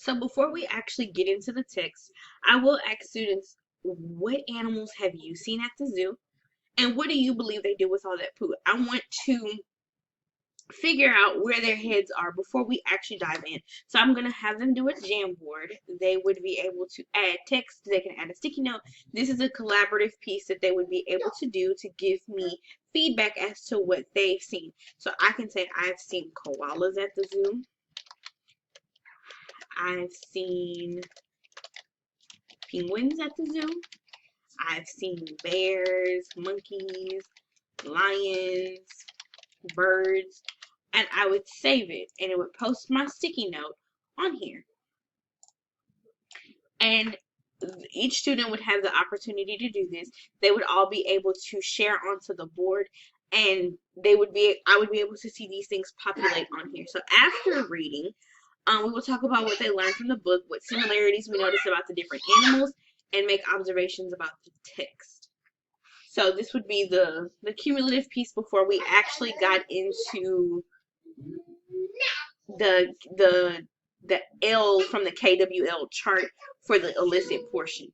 So before we actually get into the text, I will ask students, what animals have you seen at the zoo? And what do you believe they did with all that poo? I want to figure out where their heads are before we actually dive in. So I'm going to have them do a Jamboard. They would be able to add text. They can add a sticky note. This is a collaborative piece that they would be able to do to give me feedback as to what they've seen. So I can say I've seen koalas at the zoo. I've seen penguins at the zoo. I've seen bears, monkeys, lions, birds, and I would save it and it would post my sticky note on here. And each student would have the opportunity to do this. They would all be able to share onto the board, and I would be able to see these things populate on here. So after reading, we will talk about what they learned from the book, what similarities we noticed about the different animals, and make observations about the text. So this would be the cumulative piece before we actually got into the L from the KWL chart for the Elicit portion.